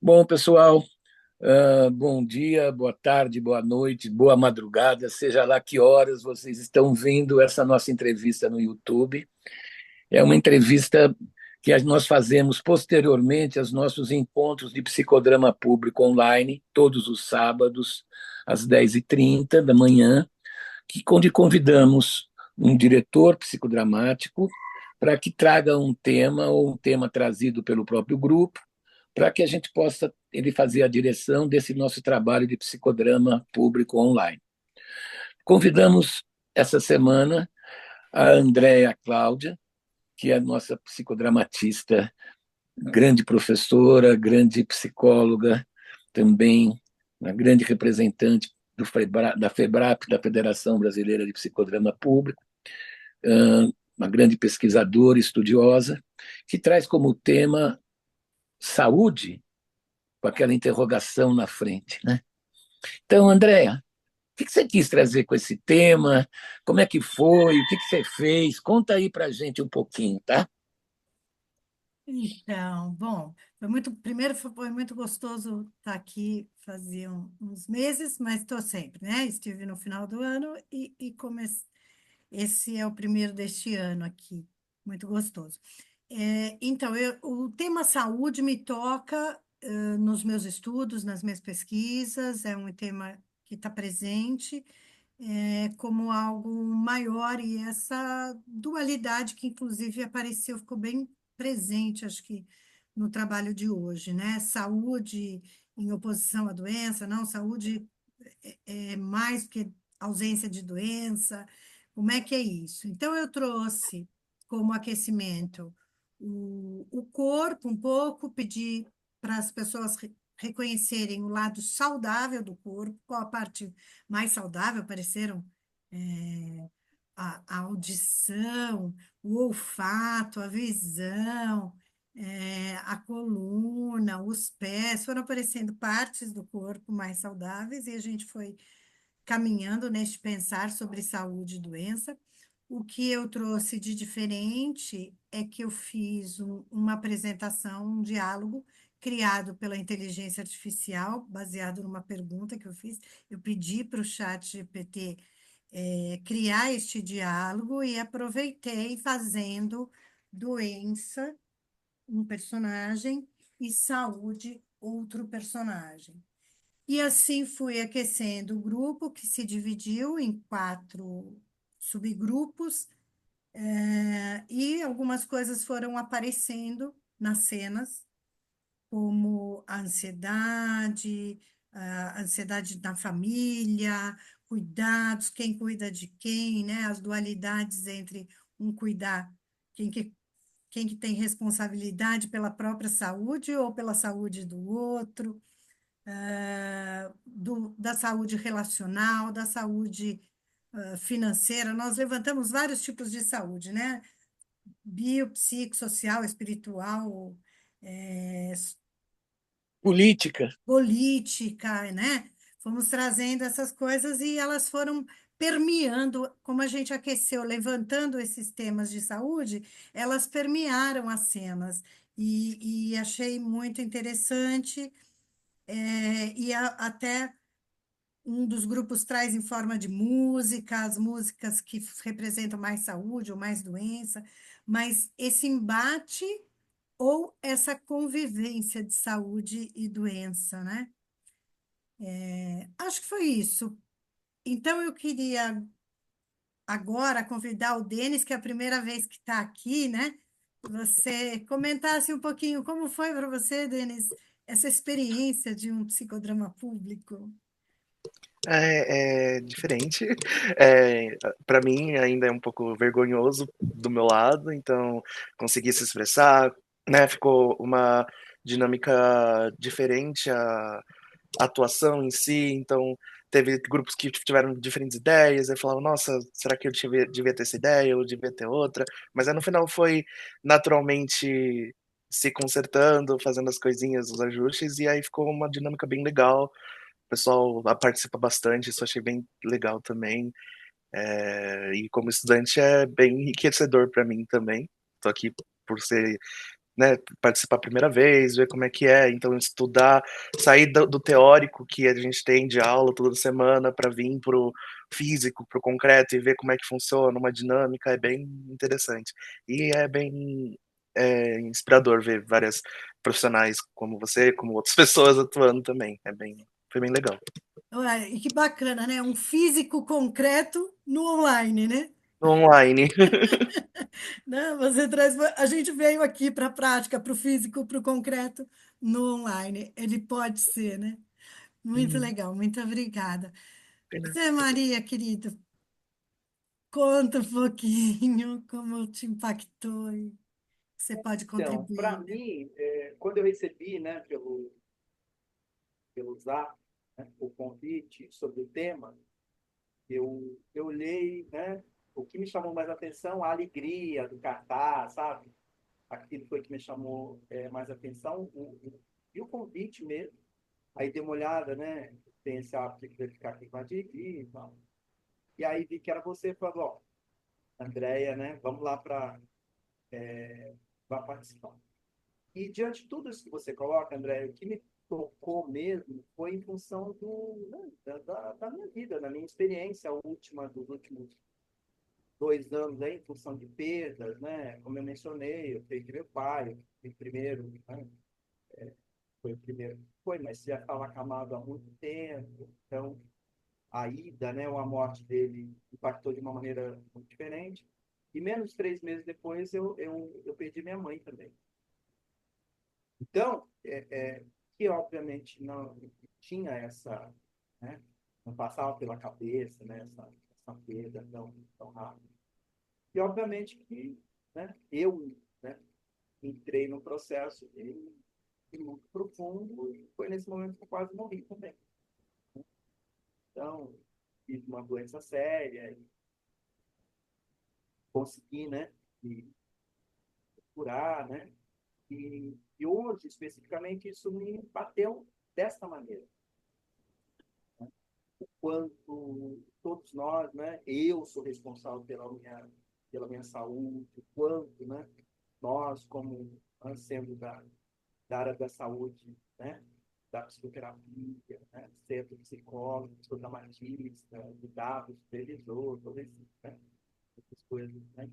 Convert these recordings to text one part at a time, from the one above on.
Bom, pessoal, bom dia, boa tarde, boa noite, boa madrugada, seja lá que horas vocês estão vendo essa nossa entrevista no YouTube. É uma entrevista que nós fazemos posteriormente aos nossos encontros de psicodrama público online, todos os sábados, às 10h30 da manhã, onde convidamos um diretor psicodramático para que traga um tema ou um tema trazido pelo próprio grupo, para que a gente possa ele fazer a direção desse nosso trabalho de psicodrama público online. Convidamos essa semana a Andréa Cláudia, que é a nossa psicodramatista, grande professora, grande psicóloga, também uma grande representante da FEBRAP, da Federação Brasileira de Psicodrama Público, uma grande pesquisadora, estudiosa, que traz como tema saúde, com aquela interrogação na frente, né? Então, Andréa, o que você quis trazer com esse tema? Como é que foi? O que você fez? Conta aí para a gente um pouquinho, tá? Então, bom, primeiro foi muito gostoso estar aqui fazia uns meses, mas estou sempre, né? Estive no final do ano e esse é o primeiro deste ano aqui, muito gostoso. Então, o tema saúde me toca nos meus estudos, nas minhas pesquisas, é um tema que está presente como algo maior, e essa dualidade que inclusive apareceu, ficou bem presente, acho que no trabalho de hoje, né? Saúde em oposição à doença, não, saúde é mais do que ausência de doença, como é que é isso? Então, eu trouxe como aquecimento o corpo um pouco, pedi para as pessoas reconhecerem o lado saudável do corpo, qual a parte mais saudável, apareceram a audição, o olfato, a visão, a coluna, os pés, foram aparecendo partes do corpo mais saudáveis e a gente foi caminhando neste pensar sobre saúde e doença. O que eu trouxe de diferente é que eu fiz uma apresentação, um diálogo criado pela inteligência artificial, baseado numa pergunta que eu fiz. Eu pedi para o chat GPT criar este diálogo e aproveitei fazendo doença, um personagem, e saúde, outro personagem. E assim fui aquecendo o grupo, que se dividiu em 4 subgrupos, e algumas coisas foram aparecendo nas cenas, como a ansiedade na família, cuidados, quem cuida de quem, né? As dualidades entre um cuidar, quem que tem responsabilidade pela própria saúde ou pela saúde do outro, da saúde relacional, da saúde financeira. Nós levantamos vários tipos de saúde, né? Biopsicossocial, espiritual, é, Política. política, né? Fomos trazendo essas coisas e elas foram permeando, como a gente aqueceu, levantando esses temas de saúde, elas permearam as cenas. E achei muito interessante, até um dos grupos traz em forma de música, as músicas que representam mais saúde ou mais doença, mas esse embate ou essa convivência de saúde e doença, né? Acho que foi isso. Então, eu queria agora convidar o Denis, que é a primeira vez que está aqui, né? Você comentasse um pouquinho como foi para você, Denis, essa experiência de um psicodrama público. É diferente. É, para mim ainda é um pouco vergonhoso do meu lado, então conseguir se expressar, né? Ficou uma dinâmica diferente a atuação em si, então teve grupos que tiveram diferentes ideias, aí falavam, nossa, será que eu devia ter essa ideia, ou devia ter outra? Mas aí no final foi naturalmente se consertando, fazendo as coisinhas, os ajustes, e aí ficou uma dinâmica bem legal. O pessoal participa bastante, isso eu achei bem legal também. E como estudante é bem enriquecedor para mim também. Estou aqui por ser né, participar a primeira vez, ver como é que é, então estudar, sair do teórico que a gente tem de aula toda semana para vir pro físico, pro concreto e ver como é que funciona, uma dinâmica, é bem interessante. E é bem inspirador ver várias profissionais como você, como outras pessoas atuando também. Foi bem legal. Olha, e que bacana, né? Um físico concreto no online, né? Online. Não, você traz. A gente veio aqui para a prática, para o físico, para o concreto no online. Ele pode ser, né? Muito Uhum. legal, muito obrigada. Zé Maria, querido, conta um pouquinho como te impactou e você pode Então, para contribuir, né? mim, quando eu recebi, né, pelo Zap, né, o convite sobre o tema, eu olhei, né, o que me chamou mais atenção, a alegria do cartaz, sabe? Aquilo foi que me chamou mais atenção, e o convite mesmo. Aí dei uma olhada, né, tem esse hábito de ficar aqui com a Didi e tal. E aí vi que era você, e falou, ó, Andréia, né, vamos lá para participar. E diante de tudo isso que você coloca, André, o que me tocou mesmo foi em função né, da minha vida, da minha experiência última, dos últimos 2 anos, aí, em função de perdas, né? Como eu mencionei, eu perdi meu pai, eu fui primeiro, né? Foi o primeiro, foi, mas já estava acamado há muito tempo, então a ida, né, ou a morte dele impactou de uma maneira muito diferente. E menos de 3 meses depois eu perdi minha mãe também. Então, que obviamente não tinha essa, né, não passava pela cabeça, né, essa perda tão rápida. E obviamente que, né, eu, né, entrei num processo de muito profundo e foi nesse momento que eu quase morri também. Então, tive uma doença séria e consegui, né, me curar, né, e hoje, especificamente, isso me bateu desta maneira. Quanto todos nós, né? Eu sou responsável pela minha saúde, quanto, né? Nós, como sendo da área da saúde, né? Da psicoterapia, né? Sendo psicólogo, psicodramatista, lidado, supervisor, todas né? Essas coisas, né?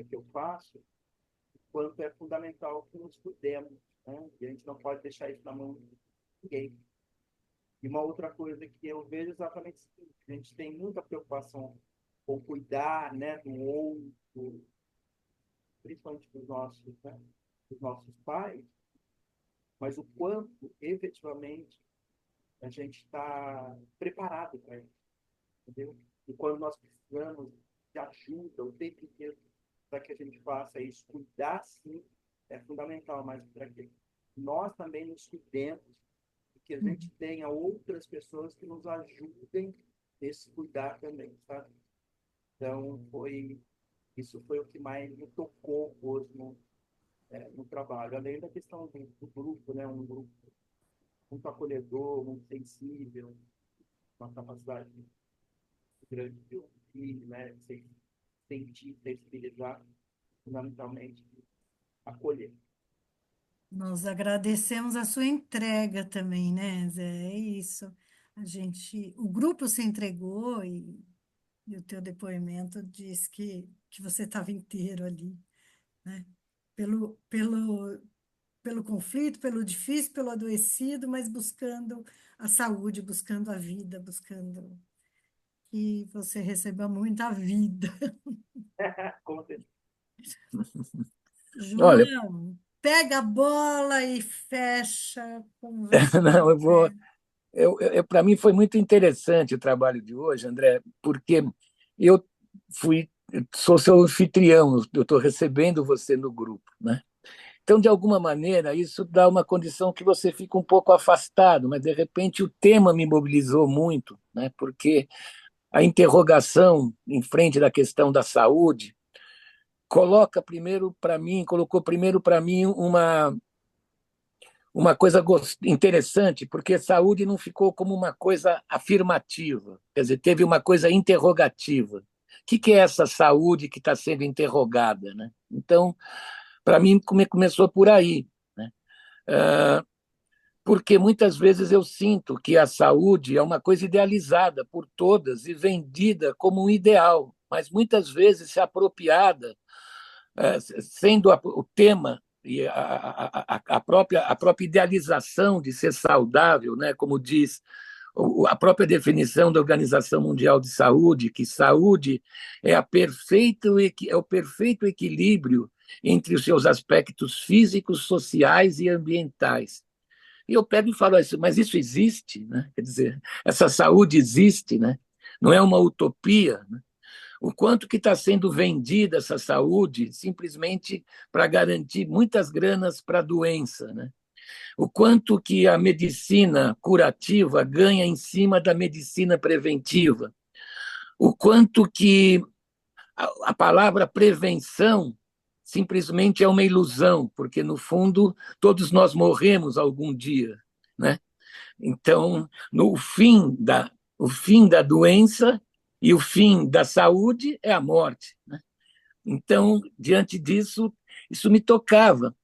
Que eu faço, quanto é fundamental que nos cuidemos, né? E a gente não pode deixar isso na mão de ninguém. E uma outra coisa que eu vejo é exatamente o seguinte, a gente tem muita preocupação com cuidar, né, do outro, principalmente dos nossos pais, mas o quanto efetivamente a gente está preparado para isso, entendeu? E quando nós precisamos de ajuda o tempo inteiro para que a gente faça isso, cuidar sim é fundamental, mas para que nós também nos cuidemos que a gente tenha outras pessoas que nos ajudem nesse cuidar também, sabe? Então, isso foi o que mais me tocou hoje no trabalho. Além da questão do grupo, né? Um grupo muito acolhedor, muito sensível, uma capacidade grande de ouvir, né? De sentir, sensibilizar, fundamentalmente, acolher. Nós agradecemos a sua entrega também, né, Zé? É isso. O grupo se entregou e o teu depoimento diz que você estava inteiro ali, né? Pelo conflito, pelo difícil, pelo adoecido, mas buscando a saúde, buscando a vida, buscando que você receba muita vida. Com certeza. Olha, João, pega a bola e fecha como você não, eu vou. quiser. Para mim foi muito interessante o trabalho de hoje, André, porque eu sou seu anfitrião, eu estou recebendo você no grupo, né? Então, de alguma maneira, isso dá uma condição que você fica um pouco afastado, mas de repente o tema me mobilizou muito, né? Porque a interrogação em frente da questão da saúde colocou primeiro para mim uma coisa interessante, porque saúde não ficou como uma coisa afirmativa, quer dizer, teve uma coisa interrogativa. O que é essa saúde que está sendo interrogada, né? Então, para mim, começou por aí, né? Porque muitas vezes eu sinto que a saúde é uma coisa idealizada por todas e vendida como um ideal, mas muitas vezes se apropriada, sendo o tema e a própria idealização de ser saudável, né? Como diz a própria definição da Organização Mundial de Saúde, que saúde é o perfeito equilíbrio entre os seus aspectos físicos, sociais e ambientais. E eu pego e falo assim, mas isso existe, né? Quer dizer, essa saúde existe, né? Não é uma utopia, né? O quanto que está sendo vendida essa saúde simplesmente para garantir muitas granas para a doença, né? O quanto que a medicina curativa ganha em cima da medicina preventiva. O quanto que a palavra prevenção simplesmente é uma ilusão, porque, no fundo, todos nós morremos algum dia, né? Então, o fim da doença e o fim da saúde é a morte, né? Então, diante disso, isso me tocava.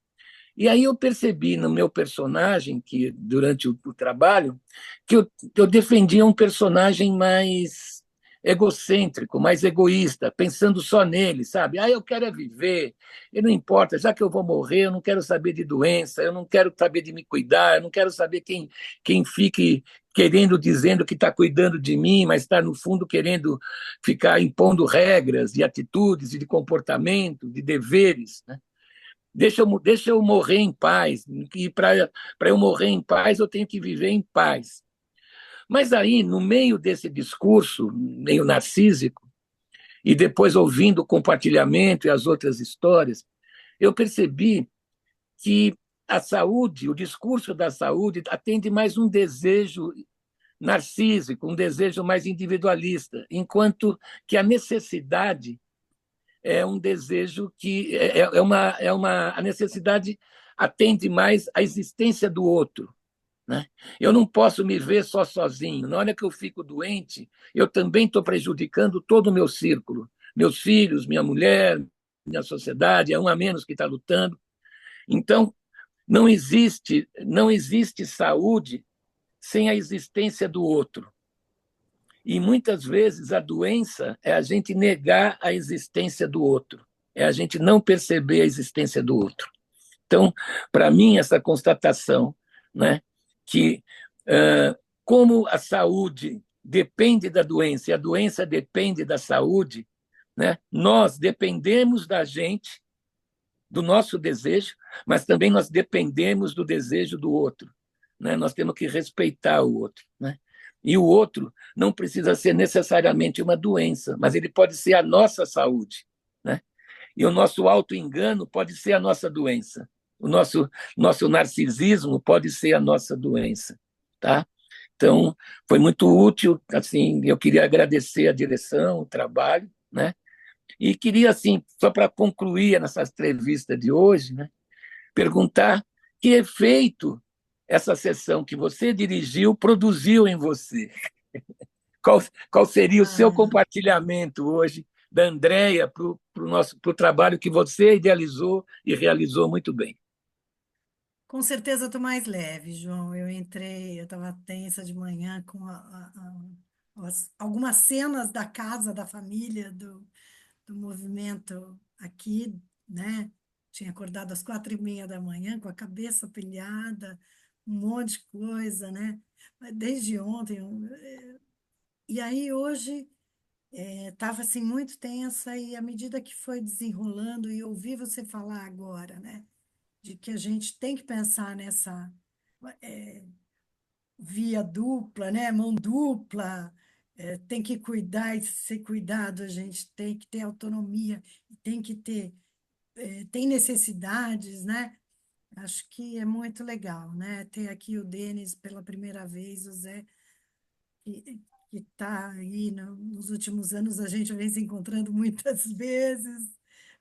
E aí eu percebi no meu personagem, que durante o trabalho, que eu defendia um personagem mais egocêntrico, mais egoísta, pensando só nele, sabe? Eu quero é viver, e não importa, já que eu vou morrer, eu não quero saber de doença, eu não quero saber de me cuidar, eu não quero saber quem fique querendo, dizendo que está cuidando de mim, mas está, no fundo, querendo ficar impondo regras de atitudes, de comportamento, de deveres, né? Deixa eu morrer em paz, e para eu morrer em paz, eu tenho que viver em paz. Mas aí, no meio desse discurso meio narcísico, e depois ouvindo o compartilhamento e as outras histórias, eu percebi que a saúde, o discurso da saúde, atende mais um desejo narcísico, um desejo mais individualista, enquanto que a necessidade é um desejo que a necessidade atende mais à existência do outro, né? Eu não posso me ver só sozinho. Na hora que eu fico doente, eu também estou prejudicando todo o meu círculo, meus filhos, minha mulher, minha sociedade, é um a menos que está lutando. Então, não existe saúde sem a existência do outro. E muitas vezes a doença é a gente negar a existência do outro, é a gente não perceber a existência do outro. Então, para mim, essa constatação, né, que como a saúde depende da doença e a doença depende da saúde, né, nós dependemos da gente, do nosso desejo, mas também nós dependemos do desejo do outro, né? Nós temos que respeitar o outro, né? E o outro não precisa ser necessariamente uma doença, mas ele pode ser a nossa saúde, né? E o nosso auto-engano pode ser a nossa doença. O nosso narcisismo pode ser a nossa doença, tá? Então, foi muito útil, assim, eu queria agradecer a direção, o trabalho, né? E queria, assim, só para concluir nessa entrevista de hoje, né, perguntar que efeito essa sessão que você dirigiu produziu em você. Qual seria o seu Ah, compartilhamento hoje da Andréia pro trabalho que você idealizou e realizou muito bem? com certeza estou mais leve, João. Eu estava tensa de manhã com algumas cenas da casa, da família, do movimento aqui, né? Tinha acordado às 4:30 da manhã com a cabeça pilhada, um monte de coisa, né? Mas desde ontem. E aí hoje estava assim muito tensa e à medida que foi desenrolando e eu ouvi você falar agora, né? De que a gente tem que pensar nessa via dupla, né? Mão dupla, tem que cuidar e ser cuidado, a gente tem que ter autonomia, tem que ter, tem necessidades, né? Acho que é muito legal, né? Ter aqui o Denis pela primeira vez, o Zé, que está aí nos últimos anos, a gente vem se encontrando muitas vezes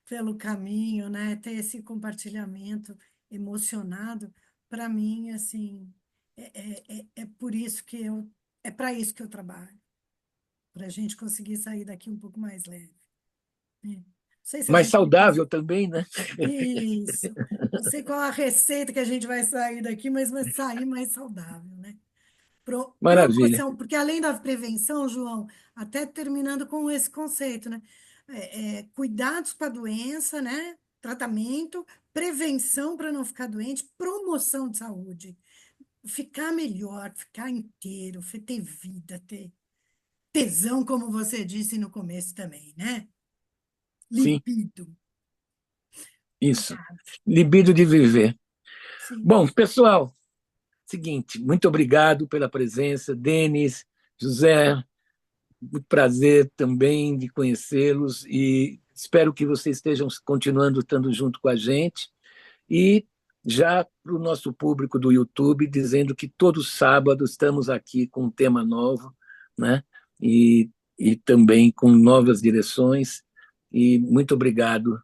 pelo caminho, né? Ter esse compartilhamento emocionado, para mim, assim, é por isso que é para isso que eu trabalho, para a gente conseguir sair daqui um pouco mais leve, né? sei se a Mais gente vai saudável também, né? isso. Não sei qual a receita que a gente vai sair daqui, mas vai sair mais saudável, né? Maravilha. Promoção, porque além da prevenção, João, até terminando com esse conceito, né? Cuidados com a doença, né? Tratamento, prevenção para não ficar doente, promoção de saúde. Ficar melhor, ficar inteiro, ter vida, ter tesão, como você disse no começo também, né? Sim, Libido. isso. Libido de viver. Sim. Bom, pessoal, seguinte, muito obrigado pela presença, Denis, José, muito prazer também de conhecê-los e espero que vocês estejam continuando estando junto com a gente. E já para o nosso público do YouTube, dizendo que todo sábado estamos aqui com um tema novo, né? E também com novas direções. E muito obrigado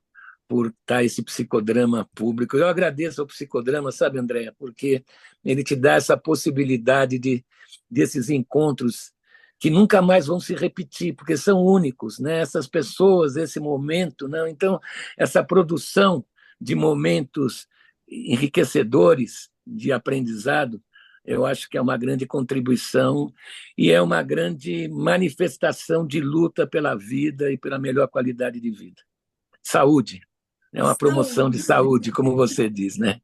por estar esse psicodrama público. Eu agradeço ao psicodrama, sabe, Andréa, porque ele te dá essa possibilidade desses encontros que nunca mais vão se repetir, porque são únicos, né? Essas pessoas, esse momento, não? Então, essa produção de momentos enriquecedores de aprendizado, eu acho que é uma grande contribuição e é uma grande manifestação de luta pela vida e pela melhor qualidade de vida. Saúde. É uma promoção de Saúde. saúde, como você diz, né?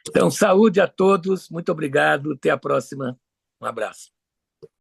Então, saúde a todos, muito obrigado, até a próxima. Um abraço.